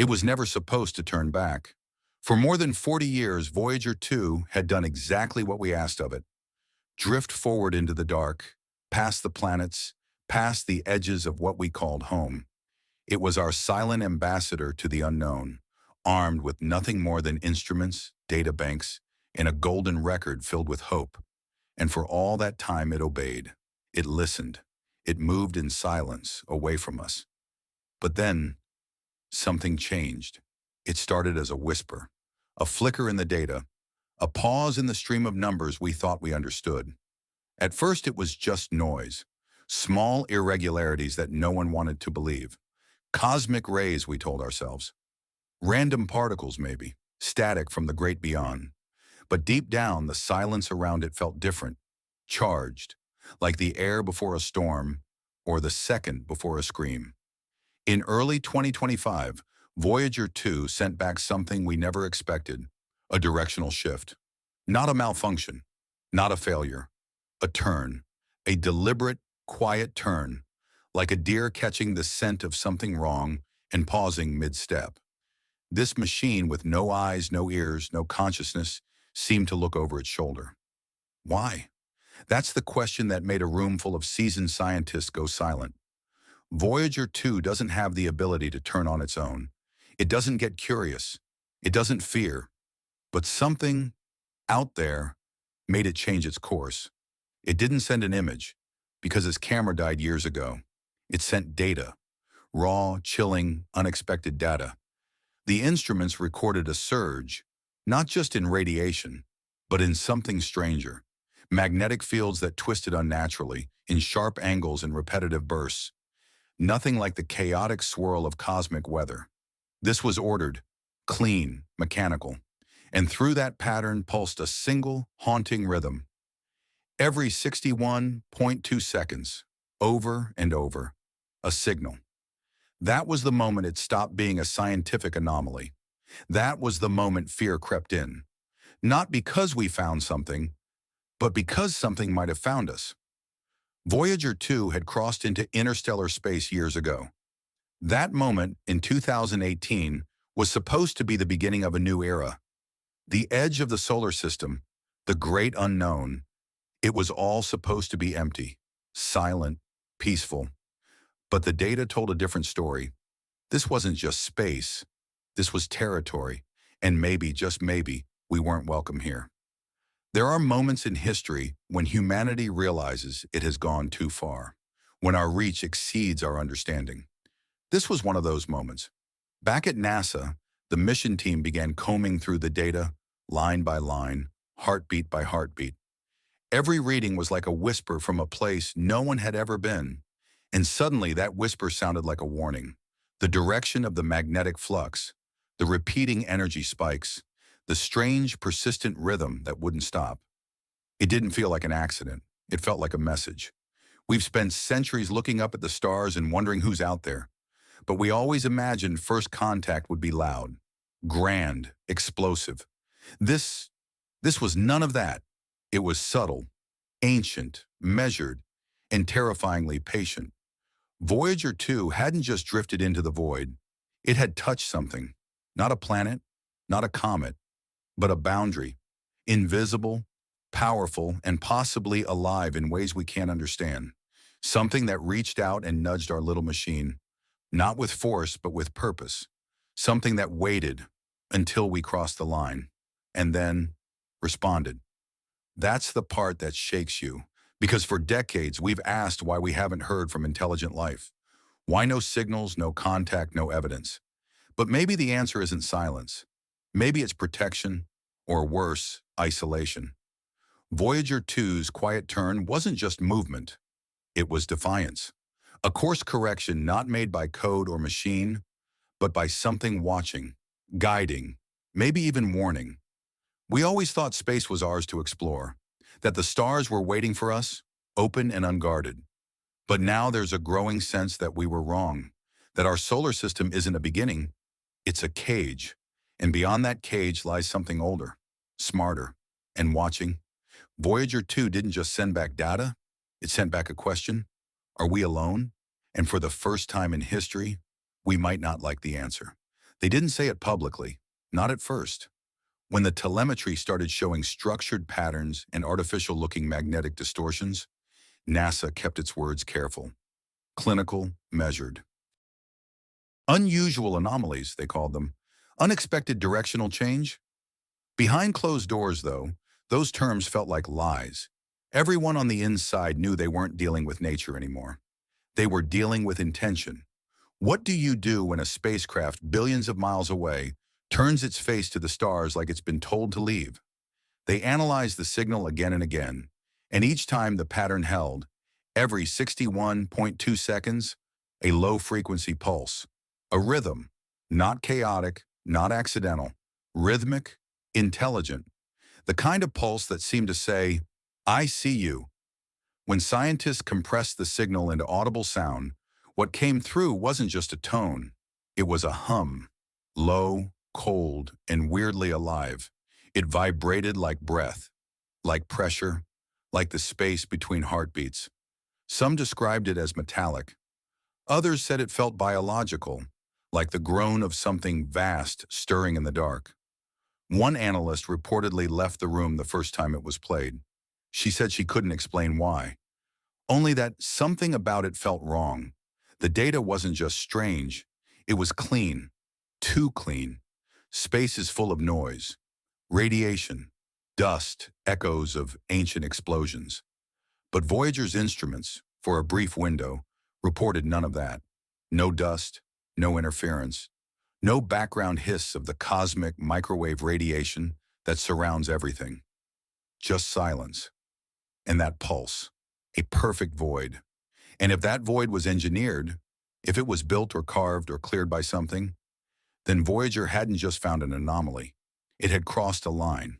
It was never supposed to turn back. For more than 40 years, Voyager 2 had done exactly what we asked of it. Drift forward into the dark, past the planets, past the edges of what we called home. It was our silent ambassador to the unknown, armed with nothing more than instruments, data banks, and a golden record filled with hope. And for all that time it obeyed. It listened. It moved in silence away from us. But then, something changed. It started as a whisper, a flicker in the data, a pause in the stream of numbers we thought we understood. At first it was just noise, small irregularities that no one wanted to believe. Cosmic rays, we told ourselves. Random particles, maybe, static from the great beyond. But deep down, the silence around it felt different, charged, like the air before a storm or the second before a scream. In early 2025, Voyager 2 sent back something we never expected, a directional shift. Not a malfunction, not a failure, a turn, a deliberate, quiet turn, like a deer catching the scent of something wrong and pausing mid-step. This machine with no eyes, no ears, no consciousness seemed to look over its shoulder. Why? That's the question that made a room full of seasoned scientists go silent. Voyager 2 doesn't have the ability to turn on its own. It doesn't get curious. It doesn't fear. But something out there made it change its course. It didn't send an image, because its camera died years ago. It sent data. Raw, chilling, unexpected data. The instruments recorded a surge, not just in radiation, but in something stranger. Magnetic fields that twisted unnaturally, in sharp angles and repetitive bursts. Nothing like the chaotic swirl of cosmic weather. This was ordered, clean, mechanical, and through that pattern pulsed a single, haunting rhythm. Every 61.2 seconds, over and over, a signal. That was the moment it stopped being a scientific anomaly. That was the moment fear crept in. Not because we found something, but because something might have found us. Voyager 2 had crossed into interstellar space years ago. That moment, in 2018, was supposed to be the beginning of a new era. The edge of the solar system, the great unknown, it was all supposed to be empty, silent, peaceful. But the data told a different story. This wasn't just space. This was territory. And maybe, just maybe, we weren't welcome here. There are moments in history when humanity realizes it has gone too far, when our reach exceeds our understanding. This was one of those moments. Back at NASA, the mission team began combing through the data, line by line, heartbeat by heartbeat. Every reading was like a whisper from a place no one had ever been. And suddenly that whisper sounded like a warning. The direction of the magnetic flux, the repeating energy spikes, the strange, persistent rhythm that wouldn't stop. It didn't feel like an accident. It felt like a message. We've spent centuries looking up at the stars and wondering who's out there. But we always imagined first contact would be loud, grand, explosive. This was none of that. It was subtle, ancient, measured, and terrifyingly patient. Voyager 2 hadn't just drifted into the void. It had touched something. Not a planet, not a comet, but a boundary. Invisible, powerful, and possibly alive in ways we can't understand. Something that reached out and nudged our little machine. Not with force, but with purpose. Something that waited until we crossed the line. And then responded. That's the part that shakes you. Because for decades, we've asked why we haven't heard from intelligent life. Why no signals, no contact, no evidence? But maybe the answer isn't silence. Maybe it's protection, or worse, isolation. Voyager 2's quiet turn wasn't just movement. It was defiance. A course correction not made by code or machine, but by something watching, guiding, maybe even warning. We always thought space was ours to explore, that the stars were waiting for us, open and unguarded. But now there's a growing sense that we were wrong, that our solar system isn't a beginning, it's a cage. And beyond that cage lies something older, smarter, and watching. Voyager 2 didn't just send back data, it sent back a question. Are we alone? And for the first time in history, we might not like the answer. They didn't say it publicly, not at first. When the telemetry started showing structured patterns and artificial-looking magnetic distortions, NASA kept its words careful. Clinical, measured. Unusual anomalies, they called them. Unexpected directional change? Behind closed doors, though, those terms felt like lies. Everyone on the inside knew they weren't dealing with nature anymore. They were dealing with intention. What do you do when a spacecraft billions of miles away turns its face to the stars like it's been told to leave? They analyzed the signal again and again, and each time the pattern held, every 61.2 seconds, a low-frequency pulse, a rhythm, not chaotic, not accidental, rhythmic, intelligent, the kind of pulse that seemed to say, "I see you." When scientists compressed the signal into audible sound, what came through wasn't just a tone, it was a hum, low, cold, and weirdly alive. It vibrated like breath, like pressure, like the space between heartbeats. Some described it as metallic. Others said it felt biological, like the groan of something vast stirring in the dark. One analyst reportedly left the room the first time it was played. She said she couldn't explain why, only that something about it felt wrong. The data wasn't just strange, it was clean, too clean. Space is full of noise, radiation, dust, echoes of ancient explosions. But Voyager's instruments, for a brief window, reported none of that. No dust, no interference, no background hiss of the cosmic microwave radiation that surrounds everything. Just silence. And that pulse. A perfect void. And if that void was engineered, if it was built or carved or cleared by something, then Voyager hadn't just found an anomaly. It had crossed a line.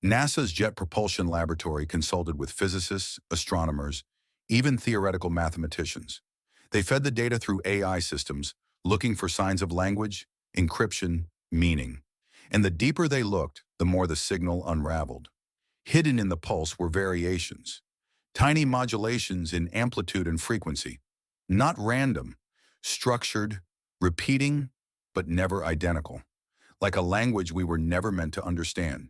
NASA's Jet Propulsion Laboratory consulted with physicists, astronomers, even theoretical mathematicians. They fed the data through AI systems, looking for signs of language, encryption, meaning. And the deeper they looked, the more the signal unraveled. Hidden in the pulse were variations, tiny modulations in amplitude and frequency. Not random, structured, repeating, but never identical. Like a language we were never meant to understand.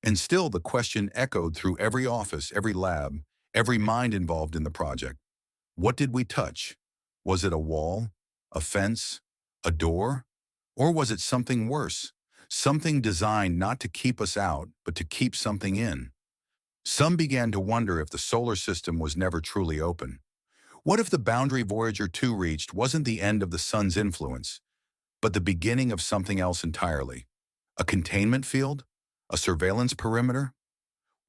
And still the question echoed through every office, every lab, every mind involved in the project. What did we touch? Was it a wall, a fence, a door? Or was it something worse? Something designed not to keep us out, but to keep something in. Some began to wonder if the solar system was never truly open. What if the boundary Voyager 2 reached wasn't the end of the sun's influence, but the beginning of something else entirely? A containment field? A surveillance perimeter?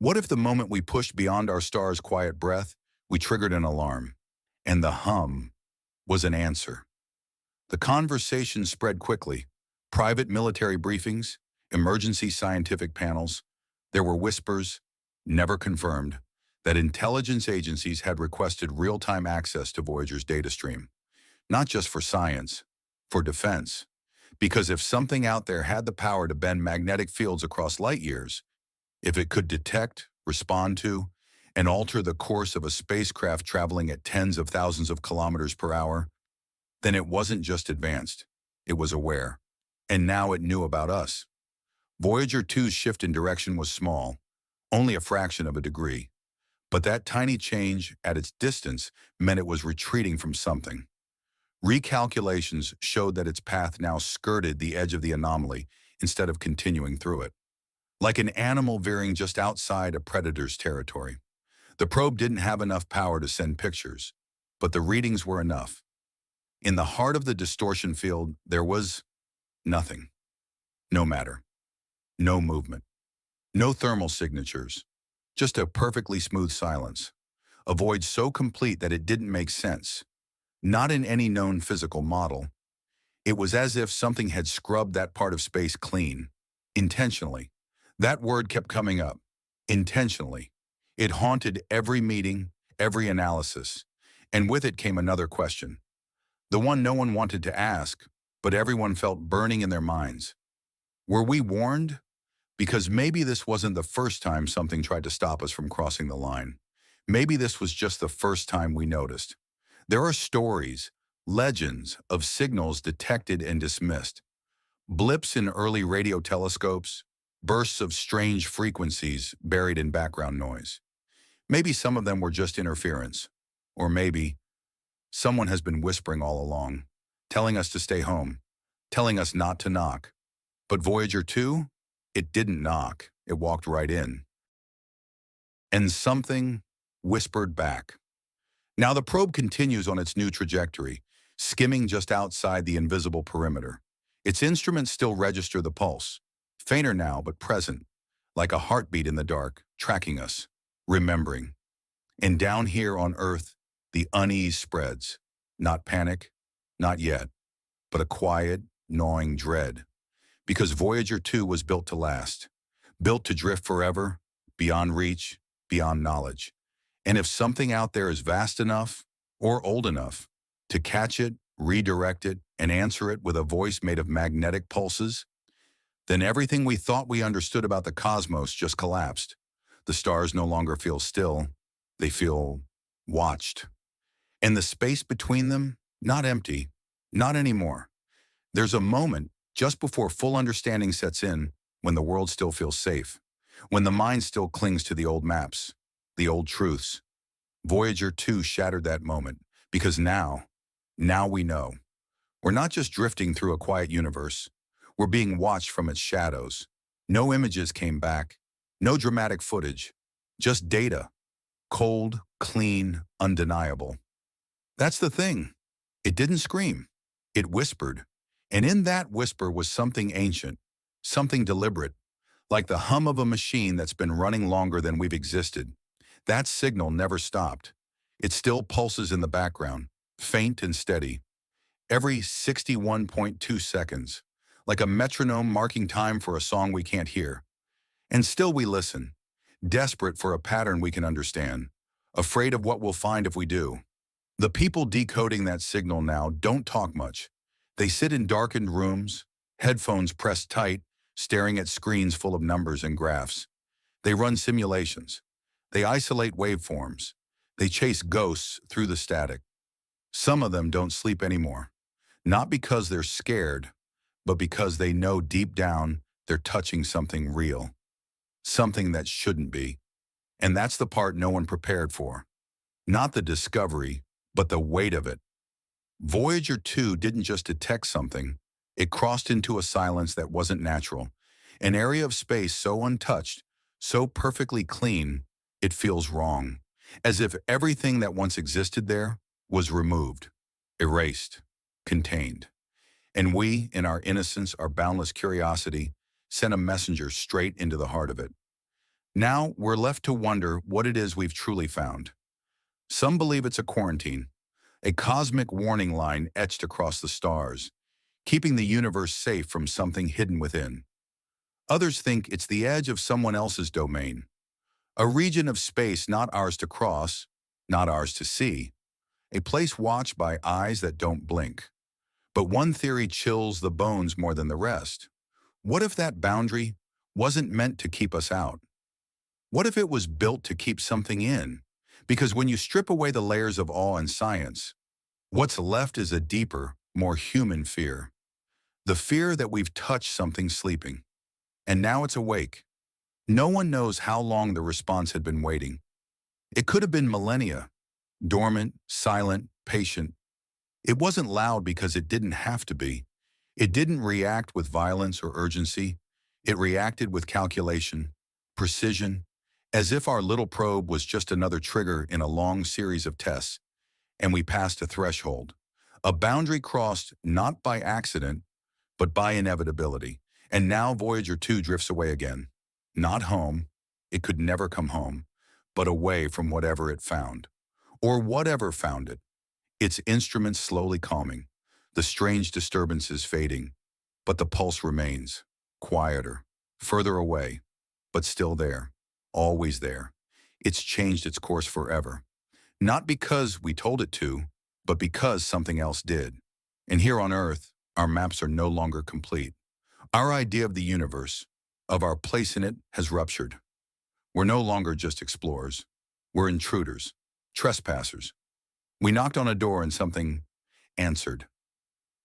What if the moment we pushed beyond our star's quiet breath, we triggered an alarm? And the hum was an answer. The conversation spread quickly. Private military briefings, emergency scientific panels. There were whispers, never confirmed, that intelligence agencies had requested real-time access to Voyager's data stream. Not just for science, for defense. Because if something out there had the power to bend magnetic fields across light years, if it could detect, respond to, and alter the course of a spacecraft traveling at tens of thousands of kilometers per hour, then it wasn't just advanced, it was aware. And now it knew about us. Voyager 2's shift in direction was small, only a fraction of a degree. But that tiny change at its distance meant it was retreating from something. Recalculations showed that its path now skirted the edge of the anomaly instead of continuing through it. Like an animal veering just outside a predator's territory. The probe didn't have enough power to send pictures, but the readings were enough. In the heart of the distortion field, there was nothing. No matter. No movement. No thermal signatures. Just a perfectly smooth silence. A void so complete that it didn't make sense. Not in any known physical model. It was as if something had scrubbed that part of space clean. Intentionally. That word kept coming up. Intentionally. It haunted every meeting, every analysis. And with it came another question. The one no one wanted to ask, but everyone felt burning in their minds. Were we warned? Because maybe this wasn't the first time something tried to stop us from crossing the line. Maybe this was just the first time we noticed. There are stories, legends of signals detected and dismissed. Blips in early radio telescopes, bursts of strange frequencies buried in background noise. Maybe some of them were just interference. Or maybe someone has been whispering all along, telling us to stay home, telling us not to knock. But Voyager 2, it didn't knock. It walked right in. And something whispered back. Now the probe continues on its new trajectory, skimming just outside the invisible perimeter. Its instruments still register the pulse, fainter now but present, like a heartbeat in the dark, tracking us, remembering. And down here on Earth, the unease spreads. Not panic, not yet, but a quiet, gnawing dread. Because Voyager 2 was built to last, built to drift forever, beyond reach, beyond knowledge. And if something out there is vast enough or old enough to catch it, redirect it, and answer it with a voice made of magnetic pulses, then everything we thought we understood about the cosmos just collapsed. The stars no longer feel still, they feel watched. And the space between them, not empty, not anymore. There's a moment just before full understanding sets in when the world still feels safe, when the mind still clings to the old maps, the old truths. Voyager 2 shattered that moment because now we know. We're not just drifting through a quiet universe. We're being watched from its shadows. No images came back, no dramatic footage, just data. Cold, clean, undeniable. That's the thing. It didn't scream. It whispered. And in that whisper was something ancient, something deliberate, like the hum of a machine that's been running longer than we've existed. That signal never stopped. It still pulses in the background, faint and steady, every 61.2 seconds, like a metronome marking time for a song we can't hear. And still we listen, desperate for a pattern we can understand, afraid of what we'll find if we do. The people decoding that signal now don't talk much. They sit in darkened rooms, headphones pressed tight, staring at screens full of numbers and graphs. They run simulations. They isolate waveforms. They chase ghosts through the static. Some of them don't sleep anymore, not because they're scared, but because they know deep down they're touching something real, something that shouldn't be. And that's the part no one prepared for. Not the discovery, but the weight of it. Voyager 2 didn't just detect something, it crossed into a silence that wasn't natural, an area of space so untouched, so perfectly clean, it feels wrong, as if everything that once existed there was removed, erased, contained. And we, in our innocence, our boundless curiosity, sent a messenger straight into the heart of it. Now we're left to wonder what it is we've truly found. Some believe it's a quarantine, a cosmic warning line etched across the stars, keeping the universe safe from something hidden within. Others think it's the edge of someone else's domain, a region of space not ours to cross, not ours to see, a place watched by eyes that don't blink. But one theory chills the bones more than the rest. What if that boundary wasn't meant to keep us out? What if it was built to keep something in? Because when you strip away the layers of awe and science, what's left is a deeper, more human fear. The fear that we've touched something sleeping, and now it's awake. No one knows how long the response had been waiting. It could have been millennia, dormant, silent, patient. It wasn't loud because it didn't have to be. It didn't react with violence or urgency. It reacted with calculation, precision, as if our little probe was just another trigger in a long series of tests, and we passed a threshold. A boundary crossed not by accident, but by inevitability. And now Voyager 2 drifts away again. Not home, it could never come home, but away from whatever it found. Or whatever found it. Its instruments slowly calming, the strange disturbances fading, but the pulse remains, quieter, further away, but still there, always there. It's changed its course forever. Not because we told it to, but because something else did. And here on Earth, our maps are no longer complete. Our idea of the universe, of our place in it, has ruptured. We're no longer just explorers. We're intruders, trespassers. We knocked on a door and something answered.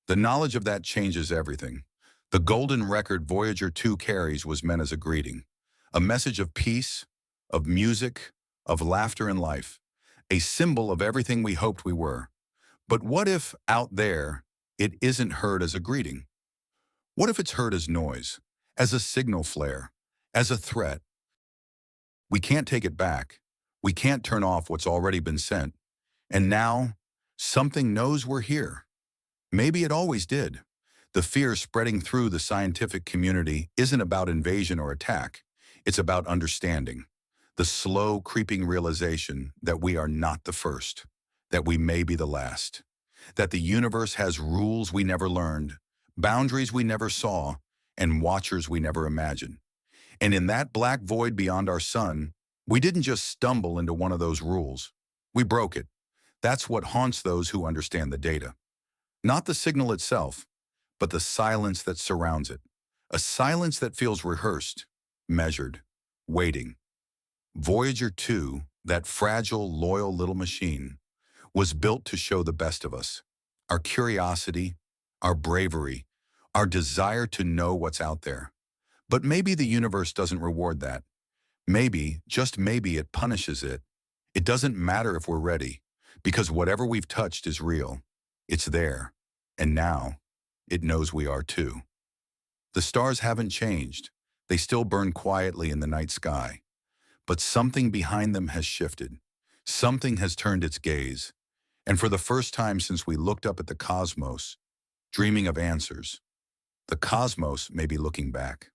The knowledge of that changes everything. The golden record Voyager 2 carries was meant as a greeting, a message of peace, of music, of laughter and life, a symbol of everything we hoped we were. But what if, out there, it isn't heard as a greeting? What if it's heard as noise, as a signal flare, as a threat? We can't take it back. We can't turn off what's already been sent. And now, something knows we're here. Maybe it always did. The fear spreading through the scientific community isn't about invasion or attack. It's about understanding. The slow, creeping realization that we are not the first, that we may be the last, that the universe has rules we never learned, boundaries we never saw, and watchers we never imagined. And in that black void beyond our sun, we didn't just stumble into one of those rules. We broke it. That's what haunts those who understand the data. Not the signal itself, but the silence that surrounds it. A silence that feels rehearsed, measured, waiting. Voyager 2, that fragile, loyal little machine, was built to show the best of us. Our curiosity, our bravery, our desire to know what's out there. But maybe the universe doesn't reward that. Maybe, just maybe, it punishes it. It doesn't matter if we're ready, because whatever we've touched is real. It's there. And now, it knows we are too. The stars haven't changed. They still burn quietly in the night sky. But something behind them has shifted. Something has turned its gaze. And for the first time since we looked up at the cosmos, dreaming of answers, the cosmos may be looking back.